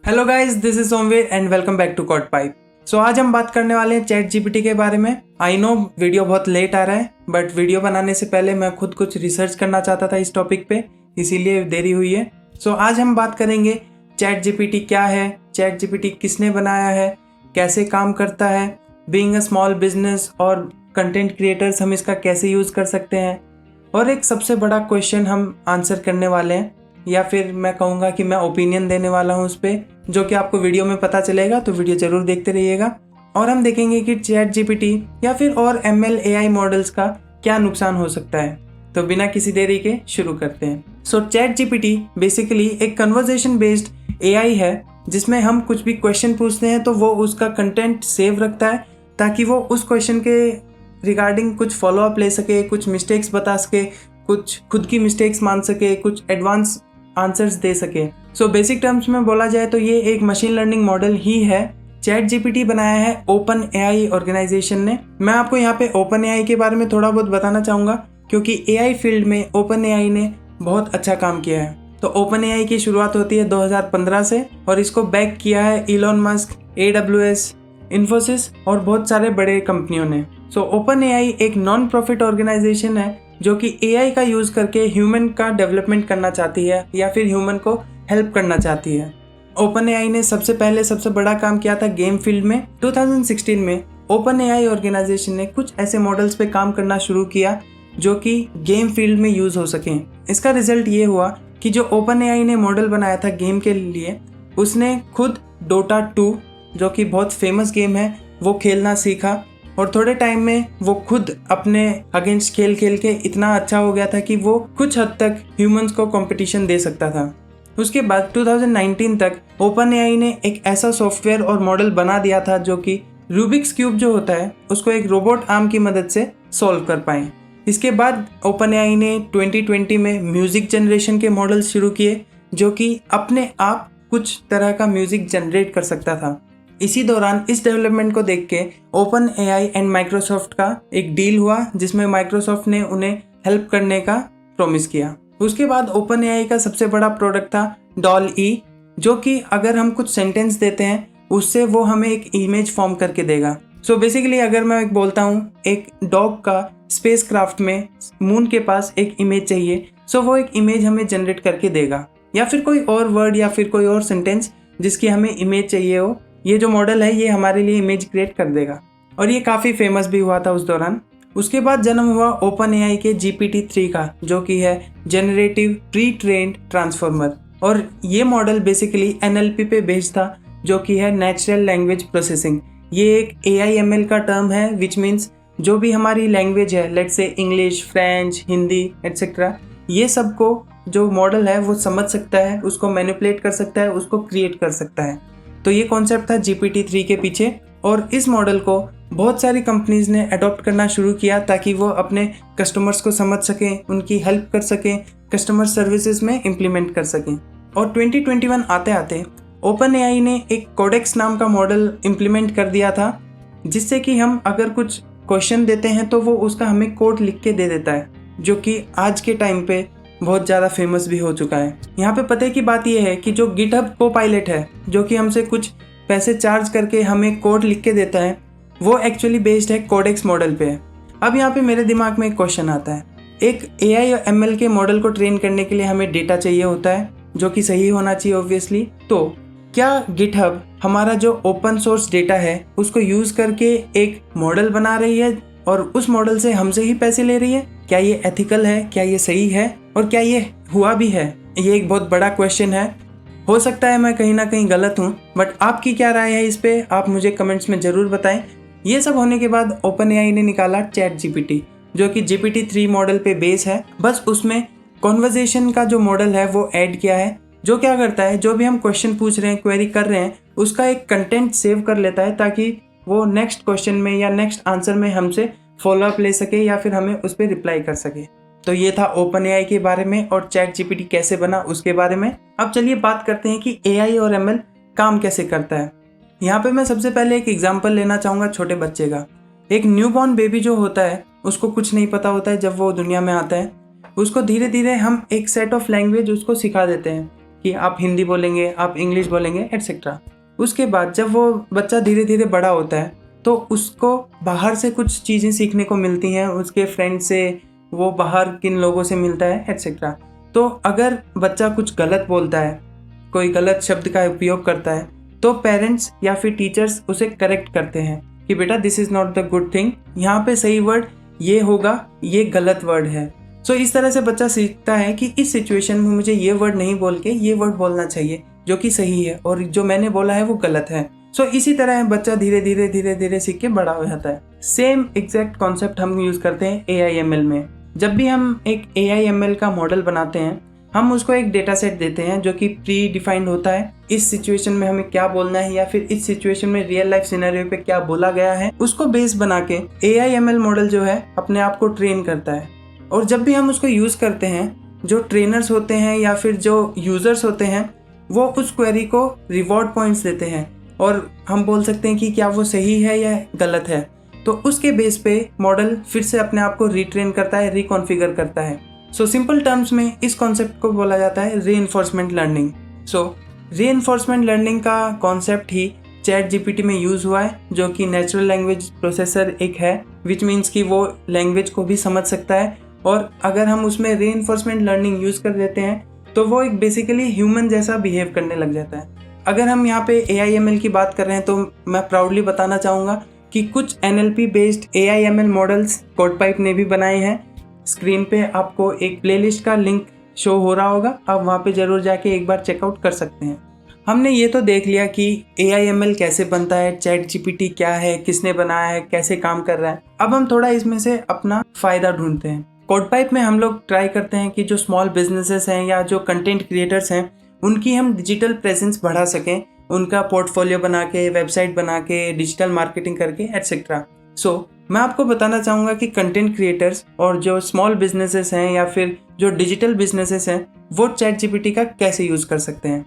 Hello guys, this is Somveer and welcome back to Code Pipe. So आज हम बात करने वाले हैं चैट जीपीटी के बारे में। आई नो वीडियो बहुत लेट आ रहा है, बट वीडियो बनाने से पहले मैं खुद कुछ रिसर्च करना चाहता था इस टॉपिक पे, इसीलिए देरी हुई है। सो आज हम बात करेंगे चैट जीपीटी क्या है, चैट जीपीटी किसने बनाया है, कैसे काम करता है, बीइंग अ स्मॉल बिजनेस और कंटेंट क्रिएटर्स हम इसका कैसे यूज़ कर सकते हैं, और एक सबसे बड़ा क्वेश्चन हम आंसर करने वाले हैं, या फिर मैं कहूँगा कि मैं ओपिनियन देने वाला हूँ उस पर, जो कि आपको वीडियो में पता चलेगा। तो वीडियो जरूर देखते रहिएगा। और हम देखेंगे कि चैट जीपीटी या फिर और ML AI मॉडल्स का क्या नुकसान हो सकता है। तो बिना किसी देरी के शुरू करते हैं। सो चैट जीपीटी बेसिकली एक कन्वर्सेशन बेस्ड AI है, जिसमें हम कुछ भी क्वेश्चन पूछते हैं तो वो उसका कंटेंट सेव रखता है, ताकि वो उस क्वेश्चन के रिगार्डिंग कुछ फॉलोअप ले सके, कुछ मिस्टेक्स बता सके, कुछ खुद की मिस्टेक्स मान सके, कुछ एडवांस आंसर्स दे सके। सो बेसिक टर्म्स में बोला जाए तो ये एक मशीन लर्निंग मॉडल ही है। चैट जीपीटी बनाया है ओपन AI ऑर्गेनाइजेशन ने। मैं आपको यहाँ पे ओपन AI के बारे में थोड़ा बहुत बताना चाहूँगा, क्योंकि AI फील्ड में ओपन AI ने बहुत अच्छा काम किया है। तो ओपन AI की शुरुआत होती है 2015 से, और इसको बैक किया है इलॉन मस्क, AWS, इन्फोसिस और बहुत सारे बड़े कंपनियों ने। सो ओपन AI एक नॉन प्रॉफिट ऑर्गेनाइजेशन है जो कि AI का यूज़ करके ह्यूमन का डेवलपमेंट करना चाहती है, या फिर ह्यूमन को हेल्प करना चाहती है। ओपन AI ने सबसे बड़ा काम किया था गेम फील्ड में। 2016 में ओपन AI ऑर्गेनाइजेशन ने कुछ ऐसे मॉडल्स पे काम करना शुरू किया जो कि गेम फील्ड में यूज़ हो सकें। इसका रिजल्ट ये हुआ कि जो ओपन AI ने मॉडल बनाया था गेम के लिए, उसने खुद Dota 2, जो कि बहुत फेमस गेम है, वो खेलना सीखा, और थोड़े टाइम में वो खुद अपने अगेंस्ट खेल खेल के इतना अच्छा हो गया था कि वो कुछ हद तक ह्यूमंस को कंपटीशन दे सकता था। उसके बाद 2019 तक ओपन AI ने एक ऐसा सॉफ्टवेयर और मॉडल बना दिया था जो कि रूबिक्स क्यूब जो होता है उसको एक रोबोट आर्म की मदद से सॉल्व कर पाए। इसके बाद ओपन AI ने 2020 में म्यूजिक जनरेशन के मॉडल शुरू किए, जो कि अपने आप कुछ तरह का म्यूजिक जनरेट कर सकता था। इसी दौरान इस डेवलपमेंट को देख के ओपन AI एंड माइक्रोसॉफ्ट का एक डील हुआ, जिसमें माइक्रोसॉफ्ट ने उन्हें हेल्प करने का प्रॉमिस किया। उसके बाद ओपन AI का सबसे बड़ा प्रोडक्ट था DALL-E, जो कि अगर हम कुछ सेंटेंस देते हैं उससे वो हमें एक इमेज फॉर्म करके देगा। सो बेसिकली अगर मैं एक बोलता हूँ एक डॉग का स्पेस क्राफ्ट में मून के पास एक इमेज चाहिए, सो वो एक इमेज हमें जनरेट करके देगा, या फिर कोई और वर्ड या फिर कोई और सेंटेंस जिसकी हमें इमेज चाहिए हो, ये जो मॉडल है ये हमारे लिए इमेज क्रिएट कर देगा। और ये काफ़ी फेमस भी हुआ था उस दौरान। उसके बाद जन्म हुआ ओपन AI के GPT-3 का, जो कि है जनरेटिव प्री ट्रेन्ड ट्रांसफॉर्मर। और ये मॉडल बेसिकली NLP पे बेस्ड था, जो कि है नेचुरल लैंग्वेज प्रोसेसिंग। ये एक AI/ML का टर्म है, विच मीन्स जो भी हमारी लैंग्वेज है, let's say English, French, Hindi etcetera, ये सब को जो मॉडल है वो समझ सकता है, उसको मैनिपुलेट कर सकता है, उसको क्रिएट कर सकता है। तो ये कॉन्सेप्ट था GPT-3 के पीछे, और इस मॉडल को बहुत सारी कंपनीज ने अडॉप्ट करना शुरू किया ताकि वो अपने कस्टमर्स को समझ सकें, उनकी हेल्प कर सकें, कस्टमर सर्विसेज में इम्प्लीमेंट कर सकें। और 2021 आते आते ओपन AI ने एक कोडेक्स नाम का मॉडल इम्प्लीमेंट कर दिया था, जिससे कि हम अगर कुछ क्वेश्चन देते हैं तो वो उसका हमें कोड लिख के दे देता है, जो कि आज के टाइम पे बहुत ज़्यादा फेमस भी हो चुका है। यहाँ पे पते की बात यह है कि जो गिटहब कोपायलट है, जो कि हमसे कुछ पैसे चार्ज करके हमें कोड लिख के देता है, वो एक्चुअली बेस्ड है कोडेक्स मॉडल पे। अब यहाँ पे मेरे दिमाग में एक क्वेश्चन आता है, एक AI और ML के मॉडल को ट्रेन करने के लिए हमें डेटा चाहिए होता है, जो कि सही होना चाहिए ऑब्वियसली। तो क्या गिटहब हमारा जो ओपन सोर्स डेटा है उसको यूज़ करके एक मॉडल बना रही है और उस मॉडल से हमसे ही पैसे ले रही है? क्या ये एथिकल है? क्या ये सही है? और क्या ये हुआ भी है? ये एक बहुत बड़ा क्वेश्चन है। हो सकता है मैं कहीं ना कहीं गलत हूँ, बट आपकी क्या राय है इस पे, आप मुझे कमेंट्स में ज़रूर बताएं। ये सब होने के बाद ओपन AI ने निकाला चैट GPT, जो कि GPT-3 मॉडल पे बेस है। बस उसमें कॉन्वर्जेशन का जो मॉडल है वो ऐड किया है, जो क्या करता है, जो भी हम क्वेश्चन पूछ रहे हैं, क्वेरी कर रहे हैं, उसका एक कंटेंट सेव कर लेता है, ताकि वो नेक्स्ट क्वेश्चन में या नेक्स्ट आंसर में हमसे फॉलोअप ले सके, या फिर हमें उस पर रिप्लाई कर सके। तो ये था ओपन AI के बारे में और चैट GPT कैसे बना उसके बारे में। अब चलिए बात करते हैं कि AI और ML काम कैसे करता है। यहाँ पे मैं सबसे पहले एक एग्जांपल लेना चाहूँगा छोटे बच्चे का। एक न्यूबॉर्न बेबी जो होता है उसको कुछ नहीं पता होता है जब वो दुनिया में आता है। उसको धीरे धीरे हम एक सेट ऑफ लैंग्वेज उसको सिखा देते हैं कि आप हिंदी बोलेंगे, आप इंग्लिश बोलेंगे एटसेट्रा। उसके बाद जब वो बच्चा धीरे धीरे बड़ा होता है तो उसको बाहर से कुछ चीज़ें सीखने को मिलती हैं, उसके फ्रेंड से, वो बाहर किन लोगों से मिलता है एटसेट्रा। तो अगर बच्चा कुछ गलत बोलता है, कोई गलत शब्द का उपयोग करता है, तो पेरेंट्स या फिर टीचर्स उसे करेक्ट करते हैं कि बेटा this is not the good thing, यहाँ पे सही वर्ड ये होगा, ये गलत वर्ड है। सो इस तरह से बच्चा सीखता है कि इस सिचुएशन में मुझे ये वर्ड नहीं बोल के ये वर्ड बोलना चाहिए जो कि सही है, और जो मैंने बोला है वो गलत है। सो इसी तरह बच्चा धीरे धीरे सीख के बड़ा हो जाता है। सेम एग्जैक्ट कॉन्सेप्ट हम यूज़ करते हैं AIML में। जब भी हम एक AIML का मॉडल बनाते हैं, हम उसको एक डेटा सेट देते हैं जो कि प्री डिफाइंड होता है। इस सिचुएशन में हमें क्या बोलना है या फिर इस सिचुएशन में रियल लाइफ सिनेरियो पे क्या बोला गया है, उसको बेस बना के AIML मॉडल जो है अपने आप को ट्रेन करता है। और जब भी हम उसको यूज़ करते हैं, जो ट्रेनर्स होते हैं या फिर जो यूज़र्स होते हैं, वो उस क्वेरी को रिवॉर्ड पॉइंट्स देते हैं और हम बोल सकते हैं कि क्या वो सही है या गलत है। तो उसके बेस पे मॉडल फिर से अपने आप को रीट्रेन करता है, रिकॉन्फ़िगर करता है। सो सिंपल टर्म्स में इस कॉन्सेप्ट को बोला जाता है रीइंफोर्समेंट लर्निंग। सो रीइंफोर्समेंट लर्निंग का कॉन्सेप्ट ही ChatGPT में यूज़ हुआ है, जो कि नेचुरल लैंग्वेज प्रोसेसर एक है, विच मीन्स कि वो लैंग्वेज को भी समझ सकता है। और अगर हम उसमें रीइंफोर्समेंट लर्निंग यूज़ कर देते हैं तो वो एक बेसिकली ह्यूमन जैसा बिहेव करने लग जाता है। अगर हम यहाँ पे AIML की बात कर रहे हैं तो मैं प्राउडली बताना चाहूँगा कि कुछ NLP बेस्ड AIML मॉडल्स कोडपाइप ने भी बनाए हैं। स्क्रीन पे आपको एक प्लेलिस्ट का लिंक शो हो रहा होगा, आप वहाँ पे ज़रूर जाके एक बार चेकआउट कर सकते हैं। हमने ये तो देख लिया कि AIML कैसे बनता है, ChatGPT क्या है, किसने बनाया है, कैसे काम कर रहा है। अब हम थोड़ा इसमें से अपना फ़ायदा ढूंढते हैं। कोडपाइप में हम लोग ट्राई करते हैं कि जो स्मॉल बिजनेसेस हैं या जो कंटेंट क्रिएटर्स हैं, उनकी हम डिजिटल प्रेजेंस बढ़ा सकें, उनका पोर्टफोलियो बना के, वेबसाइट बना के, डिजिटल मार्केटिंग करके एटसेट्रा। सो मैं आपको बताना चाहूँगा कि कंटेंट क्रिएटर्स और जो स्मॉल बिजनेसेस हैं या फिर जो डिजिटल बिजनेसेस हैं, वो ChatGPT का कैसे यूज़ कर सकते हैं।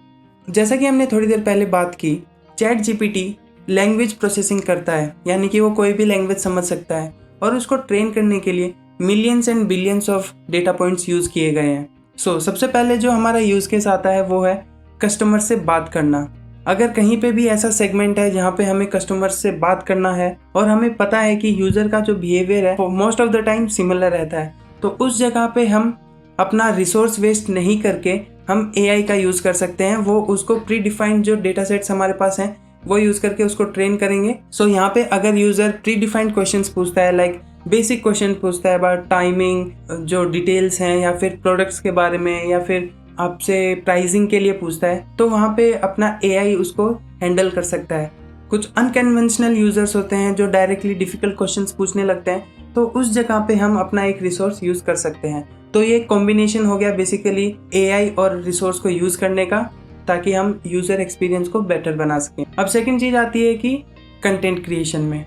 जैसा कि हमने थोड़ी देर पहले बात की, ChatGPT लैंग्वेज प्रोसेसिंग करता है, यानी कि वो कोई भी लैंग्वेज समझ सकता है, और उसको ट्रेन करने के लिए millions and billions of data points use किए गए हैं। सो सबसे पहले जो हमारा यूज़ केस आता है वो है कस्टमर से बात करना। अगर कहीं पे भी ऐसा सेगमेंट है जहाँ पे हमें कस्टमर से बात करना है और हमें पता है कि यूज़र का जो बिहेवियर है वो most of the time similar रहता है, तो उस जगह पे हम अपना रिसोर्स वेस्ट नहीं करके हम AI का यूज़ कर सकते हैं। वो उसको प्री डिफाइंड जो डेटा सेट्स हमारे पास हैं वो यूज़ करके उसको ट्रेन करेंगे। सो यहाँ पे अगर यूज़र प्री डिफाइंड क्वेश्चंस पूछता है, लाइक बेसिक क्वेश्चन पूछता है अबाउट टाइमिंग, जो डिटेल्स हैं, या फिर प्रोडक्ट्स के बारे में, या फिर आपसे प्राइसिंग के लिए पूछता है, तो वहाँ पे अपना AI उसको हैंडल कर सकता है। कुछ अनकन्वेंशनल यूज़र्स होते हैं जो डायरेक्टली डिफ़िकल्ट क्वेश्चंस पूछने लगते हैं, तो उस जगह पे हम अपना एक रिसोर्स यूज़ कर सकते हैं। तो ये कॉम्बिनेशन हो गया बेसिकली AI और रिसोर्स को यूज़ करने का, ताकि हम यूज़र एक्सपीरियंस को बेटर बना सकें। अब सेकंड चीज़ आती है कि कंटेंट क्रिएशन में।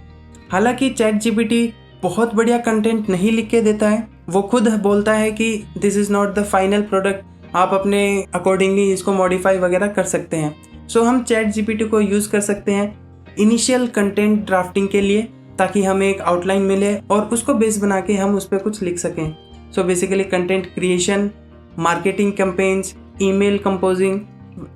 हालांकि ChatGPT बहुत बढ़िया कंटेंट नहीं लिख के देता है, वो खुद बोलता है कि this is not the final product, आप अपने अकॉर्डिंगली इसको मॉडिफाई वगैरह कर सकते हैं। सो हम ChatGPT को यूज़ कर सकते हैं इनिशियल कंटेंट ड्राफ्टिंग के लिए, ताकि हमें एक आउटलाइन मिले और उसको बेस बना के हम उस पर कुछ लिख सकें। So basically content creation, marketing campaigns, email composing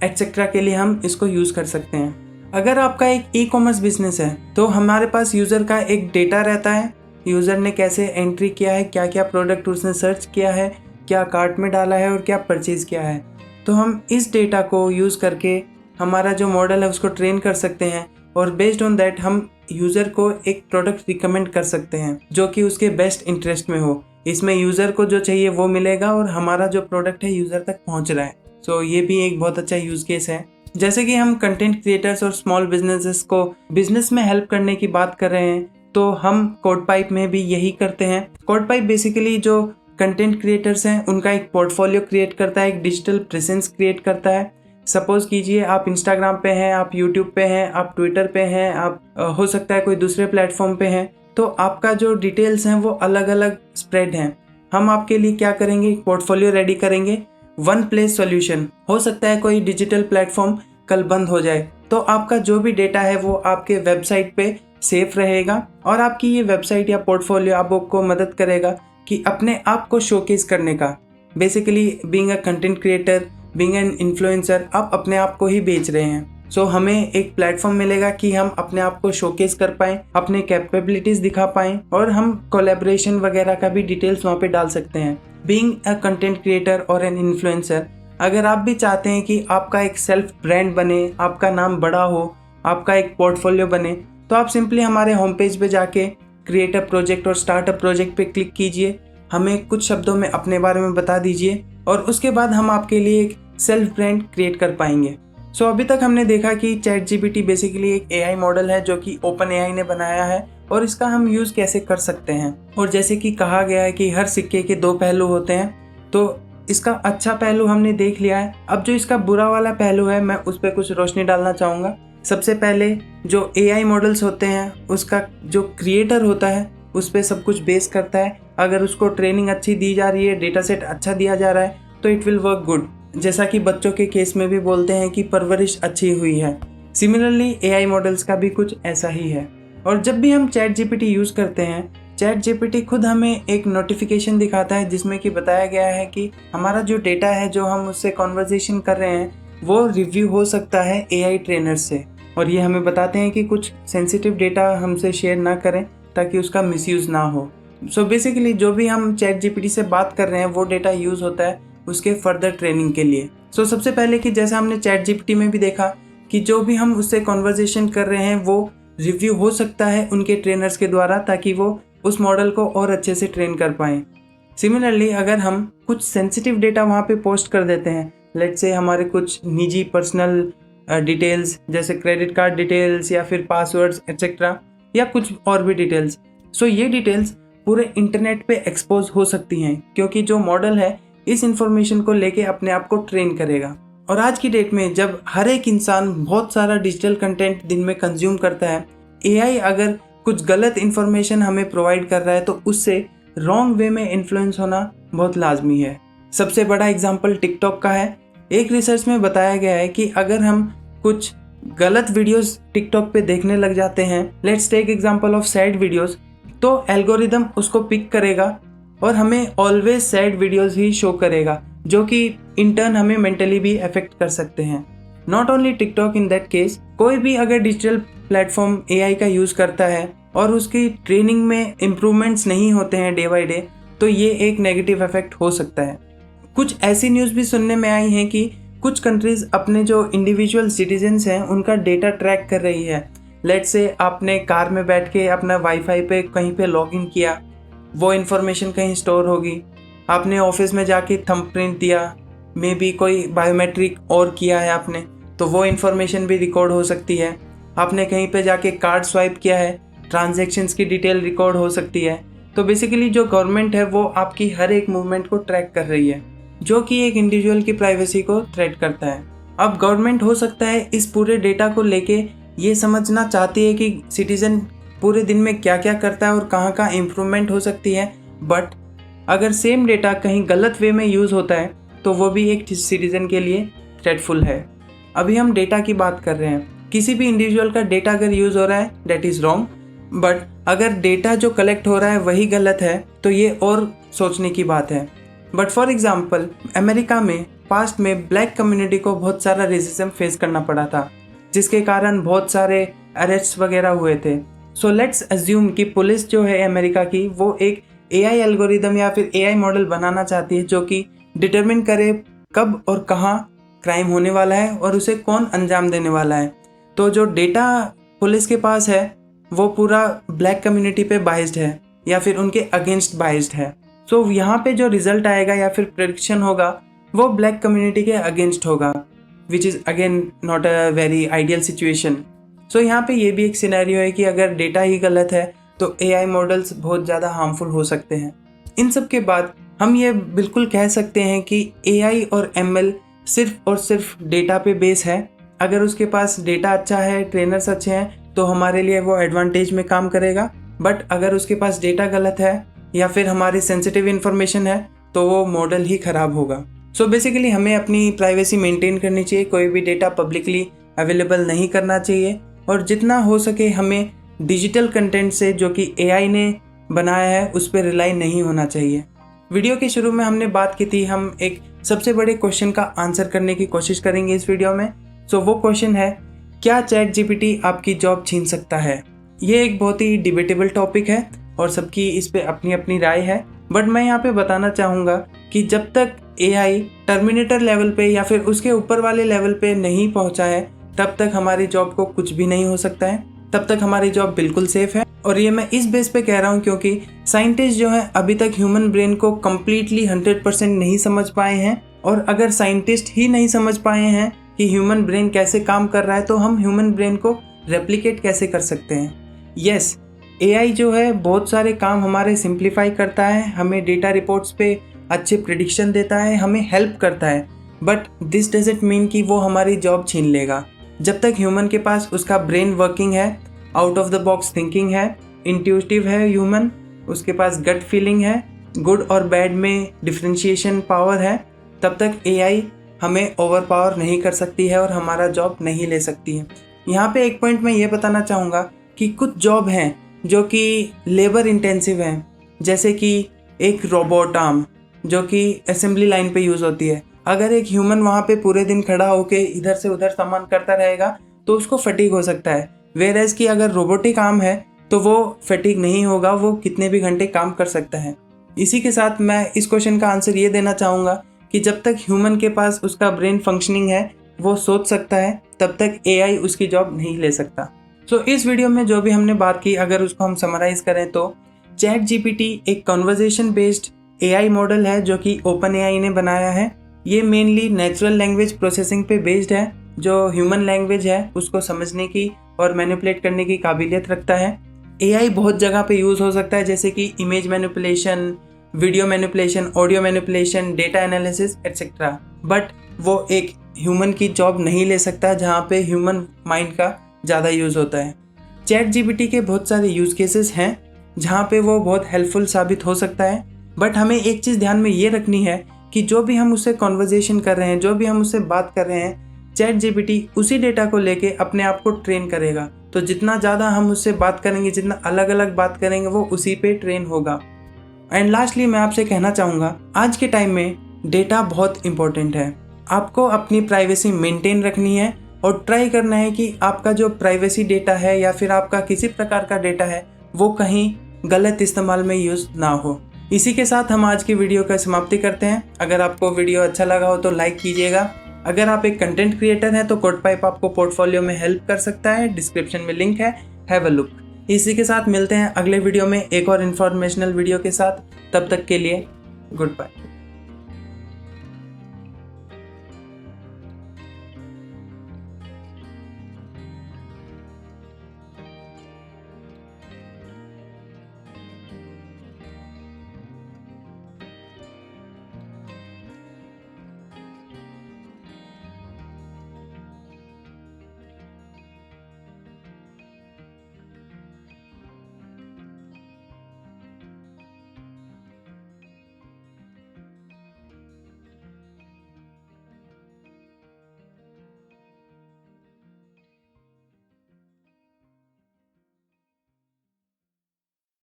etcetera के लिए हम इसको यूज़ कर सकते हैं। अगर आपका एक ई-कॉमर्स बिजनेस है तो हमारे पास यूज़र का एक डेटा रहता है, यूज़र ने कैसे एंट्री किया है, क्या क्या प्रोडक्ट उसने सर्च किया है, क्या कार्ट में डाला है और क्या परचेज़ किया है। तो हम इस डेटा को यूज़ करके हमारा जो मॉडल है उसको ट्रेन कर सकते हैं, और बेस्ड ऑन दैट हम यूज़र को एक प्रोडक्ट रिकमेंड कर सकते हैं जो कि उसके बेस्ट इंटरेस्ट में हो। इसमें यूज़र को जो चाहिए वो मिलेगा और हमारा जो प्रोडक्ट है यूज़र तक पहुंच रहा है। सो ये भी एक बहुत अच्छा यूज़ केस है। जैसे कि हम कंटेंट क्रिएटर्स और स्मॉल बिजनेसेस को बिजनेस में हेल्प करने की बात कर रहे हैं, तो हम कोडपाइप में भी यही करते हैं। कोडपाइप बेसिकली जो कंटेंट क्रिएटर्स हैं उनका एक पोर्टफोलियो क्रिएट करता है, एक डिजिटल प्रेजेंस क्रिएट करता है। सपोज कीजिए आप इंस्टाग्राम पे हैं, आप यूट्यूब पे हैं, आप ट्विटर पे हैं, आप हो सकता है कोई दूसरे प्लेटफॉर्म पे हैं, तो आपका जो डिटेल्स हैं वो अलग अलग स्प्रेड हैं। हम आपके लिए क्या करेंगे, पोर्टफोलियो रेडी करेंगे, वन प्लेस सॉल्यूशन। हो सकता है कोई डिजिटल प्लेटफॉर्म कल बंद हो जाए, तो आपका जो भी डेटा है वो आपके वेबसाइट पे सेफ रहेगा, और आपकी ये वेबसाइट या पोर्टफोलियो आपको मदद करेगा कि अपने आप को शोकेस करने का। Basically being a content creator, being an influencer आप अपने आप को ही बेच रहे हैं। सो हमें एक प्लेटफॉर्म मिलेगा कि हम अपने आप को शोकेस कर पाएं, अपने कैपेबिलिटीज दिखा पाएं और हम कोलैबोरेशन वगैरह का भी डिटेल्स वहाँ पे डाल सकते हैं। बीइंग अ कंटेंट क्रिएटर और एन इन्फ्लुएंसर, अगर आप भी चाहते हैं कि आपका एक सेल्फ ब्रांड बने, आपका नाम बड़ा हो, आपका एक पोर्टफोलियो बने, तो आप सिंपली हमारे होम पेज पे जाके क्रिएट अ प्रोजेक्ट और स्टार्ट अ प्रोजेक्ट पे क्लिक कीजिए, हमें कुछ शब्दों में अपने बारे में बता दीजिए और उसके बाद हम आपके लिए एक सेल्फ ब्रांड क्रिएट कर पाएंगे। सो अभी तक हमने देखा कि ChatGPT बेसिकली एक AI मॉडल है जो कि OpenAI ने बनाया है और इसका हम यूज़ कैसे कर सकते हैं। और जैसे कि कहा गया है कि हर सिक्के के दो पहलू होते हैं, तो इसका अच्छा पहलू हमने देख लिया है। अब जो इसका बुरा वाला पहलू है मैं उस पर कुछ रोशनी डालना चाहूँगा। सबसे पहले जो AI मॉडल्स होते हैं उसका जो क्रिएटर होता है उस पर सब कुछ बेस करता है। अगर उसको ट्रेनिंग अच्छी दी जा रही है, डेटा सेट अच्छा दिया जा रहा है तो इट विल वर्क गुड। जैसा कि बच्चों के केस में भी बोलते हैं कि परवरिश अच्छी हुई है, सिमिलरली AI मॉडल्स का भी कुछ ऐसा ही है। और जब भी हम ChatGPT यूज़ करते हैं, ChatGPT खुद हमें एक नोटिफिकेशन दिखाता है जिसमें कि बताया गया है कि हमारा जो डेटा है, जो हम उससे कॉन्वर्जेशन कर रहे हैं, वो रिव्यू हो सकता है AI ट्रेनर से। और ये हमें बताते हैं कि कुछ सेंसिटिव डेटा हमसे शेयर ना करें ताकि उसका मिसयूज़ ना हो। सो बेसिकली जो भी हम ChatGPT से बात कर रहे हैं वो डेटा यूज़ होता है उसके फर्दर ट्रेनिंग के लिए। सो सबसे पहले कि जैसा हमने ChatGPT में भी देखा कि जो भी हम उससे कॉन्वर्जेशन कर रहे हैं वो रिव्यू हो सकता है उनके ट्रेनर्स के द्वारा, ताकि वो उस मॉडल को और अच्छे से ट्रेन कर पाएँ। सिमिलरली अगर हम कुछ सेंसिटिव डेटा वहाँ पे पोस्ट कर देते हैं, लेट्स से हमारे कुछ निजी पर्सनल डिटेल्स जैसे क्रेडिट कार्ड डिटेल्स या फिर पासवर्ड्स एक्सेट्रा या कुछ और भी डिटेल्स, सो ये डिटेल्स पूरे इंटरनेट पे एक्सपोज हो सकती हैं क्योंकि जो मॉडल है इस इंफॉर्मेशन को लेके अपने आप को ट्रेन करेगा। और आज की डेट में जब हर एक इंसान बहुत सारा डिजिटल कंटेंट दिन में कंज्यूम करता है, AI अगर कुछ गलत इन्फॉर्मेशन हमें प्रोवाइड कर रहा है तो उससे रॉन्ग वे में इन्फ्लुएंस होना बहुत लाजमी है। सबसे बड़ा एग्जांपल टिकटॉक का है। एक रिसर्च में बताया गया है कि अगर हम कुछ गलत वीडियोस टिकटॉक पे देखने लग जाते हैं, let's take example of sad videos, तो एल्गोरिदम उसको पिक करेगा और हमें ऑलवेज सैड वीडियोस ही शो करेगा, जो कि इंटर्न हमें मेंटली भी अफेक्ट कर सकते हैं। Not only TikTok, in that case कोई भी अगर डिजिटल प्लेटफॉर्म AI का यूज़ करता है और उसकी ट्रेनिंग में इम्प्रूवमेंट्स नहीं होते हैं डे बाय डे, तो ये एक नेगेटिव इफेक्ट हो सकता है। कुछ ऐसी न्यूज़ भी सुनने में आई हैं कि कुछ कंट्रीज़ अपने जो इंडिविजुअल सिटीजन्स हैं उनका डेटा ट्रैक कर रही है। लेट्स से आपने कार में बैठ के अपना वाईफाई पे कहीं पे लॉगिन किया, वो इन्फॉर्मेशन कहीं स्टोर होगी। आपने ऑफिस में जाके थंबप्रिंट दिया, मे बी कोई बायोमेट्रिक और किया है आपने, तो वो इन्फॉर्मेशन भी रिकॉर्ड हो सकती है। आपने कहीं पे जाके कार्ड स्वाइप किया है, ट्रांजैक्शंस की डिटेल रिकॉर्ड हो सकती है। तो बेसिकली जो गवर्नमेंट है वो आपकी हर एक मूवमेंट को ट्रैक कर रही है, जो कि एक इंडिविजुअल की प्राइवेसी को थ्रेट करता है। अब गवर्नमेंट हो सकता है इस पूरे डेटा को लेके ये समझना चाहती है कि सिटीजन पूरे दिन में क्या क्या करता है और कहाँ कहाँ इम्प्रूवमेंट हो सकती है, बट अगर सेम डेटा कहीं गलत वे में यूज़ होता है तो वो भी एक सिटीजन के लिए थ्रेटफुल है। अभी हम डेटा की बात कर रहे हैं, किसी भी इंडिविजुअल का डेटा अगर यूज़ हो रहा है दैट इज़ रॉन्ग, बट अगर डेटा जो कलेक्ट हो रहा है वही गलत है तो ये और सोचने की बात है। बट फॉर एग्जांपल अमेरिका में पास्ट में ब्लैक कम्युनिटी को बहुत सारा रेसिज्म फेस करना पड़ा था, जिसके कारण बहुत सारे अरेस्ट वगैरह हुए थे। सो लेट्स अज्यूम कि पुलिस जो है अमेरिका की वो एक AI एल्गोरिदम या फिर AI मॉडल बनाना चाहती है जो कि डिटरमिन करे कब और कहाँ क्राइम होने वाला है और उसे कौन अंजाम देने वाला है। तो जो डेटा पुलिस के पास है वो पूरा ब्लैक कम्युनिटी पे बाइज्ड है या फिर उनके अगेंस्ट बाइज्ड है। सो यहाँ पे जो रिजल्ट आएगा या फिर प्रेडिक्शन होगा वो ब्लैक कम्युनिटी के अगेंस्ट होगा, which is again not a very ideal situation. So यहाँ पे ये भी एक सिनेरियो है कि अगर डेटा ही गलत है तो AI मॉडल्स बहुत ज़्यादा हार्मफुल हो सकते हैं। इन सब के बाद हम ये बिल्कुल कह सकते हैं कि AI और ML सिर्फ और सिर्फ डेटा पे बेस है। अगर उसके पास डेटा अच्छा है, ट्रेनर्स अच्छे हैं, तो हमारे लिए वो एडवांटेज में काम करेगा। बट अगर उसके पास डेटा गलत है या फिर हमारी सेंसिटिव इन्फॉर्मेशन है तो वो मॉडल ही ख़राब होगा। सो बेसिकली हमें अपनी प्राइवेसी मेंटेन करनी चाहिए, कोई भी डेटा पब्लिकली अवेलेबल नहीं करना चाहिए और जितना हो सके हमें डिजिटल कंटेंट से जो कि AI ने बनाया है उस पर रिलाई नहीं होना चाहिए। वीडियो के शुरू में हमने बात की थी हम एक सबसे बड़े क्वेश्चन का आंसर करने की कोशिश करेंगे इस वीडियो में। सो वो क्वेश्चन है, क्या चैट जीपीटी आपकी जॉब छीन सकता है? ये एक बहुत ही डिबेटेबल टॉपिक है और सबकी इस पे अपनी अपनी राय है, बट मैं यहाँ पे बताना चाहूँगा कि जब तक एआई टर्मिनेटर लेवल पे या फिर उसके ऊपर वाले लेवल पे नहीं पहुँचा है तब तक हमारी जॉब को कुछ भी नहीं हो सकता है, तब तक हमारी जॉब बिल्कुल सेफ है। और ये मैं इस बेस पे कह रहा हूँ क्योंकि साइंटिस्ट जो है अभी तक ह्यूमन ब्रेन को कम्प्लीटली 100% नहीं समझ पाए हैं, और अगर साइंटिस्ट ही नहीं समझ पाए हैं कि ह्यूमन ब्रेन कैसे काम कर रहा है तो हम ह्यूमन ब्रेन को रेप्लिकेट कैसे कर सकते हैं। यस, एआई जो है बहुत सारे काम हमारे सिंप्लीफाई करता है, हमें डेटा रिपोर्ट्स पे अच्छे प्रिडिक्शन देता है, हमें हेल्प करता है, बट दिस डजंट मीन कि वो हमारी जॉब छीन लेगा। जब तक ह्यूमन के पास उसका ब्रेन वर्किंग है, out of the box thinking है, इंट्यूटिव है ह्यूमन, उसके पास गट फीलिंग है, गुड और बैड में डिफ्रेंशिएशन पावर है, तब तक एआई हमें ओवर पावर नहीं कर सकती है और हमारा जॉब नहीं ले सकती है। यहाँ पे एक पॉइंट मैं ये बताना चाहूँगा कि कुछ जॉब हैं जो कि लेबर इंटेंसिव हैं, जैसे कि एक रोबोट आर्म जो कि असेंबली लाइन पे यूज़ होती है। अगर एक ह्यूमन वहाँ पे पूरे दिन खड़ा होके इधर से उधर सामान करता रहेगा तो उसको फटीग हो सकता है, वेयर कि अगर रोबोटिक आर्म है तो वो फटीग नहीं होगा, वो कितने भी घंटे काम कर सकता है। इसी के साथ मैं इस क्वेश्चन का आंसर ये देना चाहूँगा कि जब तक ह्यूमन के पास उसका ब्रेन फंक्शनिंग है, वो सोच सकता है, तब तक एआई उसकी जॉब नहीं ले सकता। सो इस वीडियो में जो भी हमने बात की, अगर उसको हम समराइज करें तो चैट जीपीटी एक कन्वर्सेशन बेस्ड एआई मॉडल है जो कि ओपन एआई ने बनाया है। ये मेनली नेचुरल लैंग्वेज प्रोसेसिंग पे बेस्ड है, जो ह्यूमन लैंग्वेज है उसको समझने की और मैनिपुलेट करने की काबिलियत रखता है। एआई बहुत जगह पे यूज़ हो सकता है, जैसे कि image manipulation, video manipulation, audio manipulation, data analysis etcetera, but वो एक ह्यूमन की जॉब नहीं ले सकता जहाँ पे ह्यूमन माइंड का ज़्यादा यूज़ होता है। चैट जीपीटी के बहुत सारे यूज़ केसेस हैं जहाँ पे वो बहुत हेल्पफुल साबित हो सकता है, बट हमें एक चीज़ ध्यान में ये रखनी है कि जो भी हम उससे कॉन्वर्जेशन कर रहे हैं, जो भी हम उससे बात कर रहे हैं, चैट जीपीटी उसी डेटा को लेके अपने आप को ट्रेन करेगा। तो जितना ज़्यादा हम उससे बात करेंगे, जितना अलग अलग बात करेंगे, वो उसी पे ट्रेन होगा। एंड लास्टली मैं आपसे कहना चाहूँगा, आज के टाइम में डेटा बहुत इंपॉर्टेंट है। आपको अपनी प्राइवेसी मेंटेन रखनी है और ट्राई करना है कि आपका जो प्राइवेसी डेटा है या फिर आपका किसी प्रकार का डेटा है वो कहीं गलत इस्तेमाल में यूज़ ना हो। इसी के साथ हम आज की वीडियो का समाप्ति करते हैं। अगर आपको वीडियो अच्छा लगा हो तो लाइक कीजिएगा। अगर आप एक कंटेंट क्रिएटर हैं तो कोडपाइप आपको पोर्टफोलियो में हेल्प कर सकता है, डिस्क्रिप्शन में लिंक है, हैव अ लुक। इसी के साथ मिलते हैं अगले वीडियो में एक और इन्फॉर्मेशनल वीडियो के साथ। तब तक के लिए गुड बाय।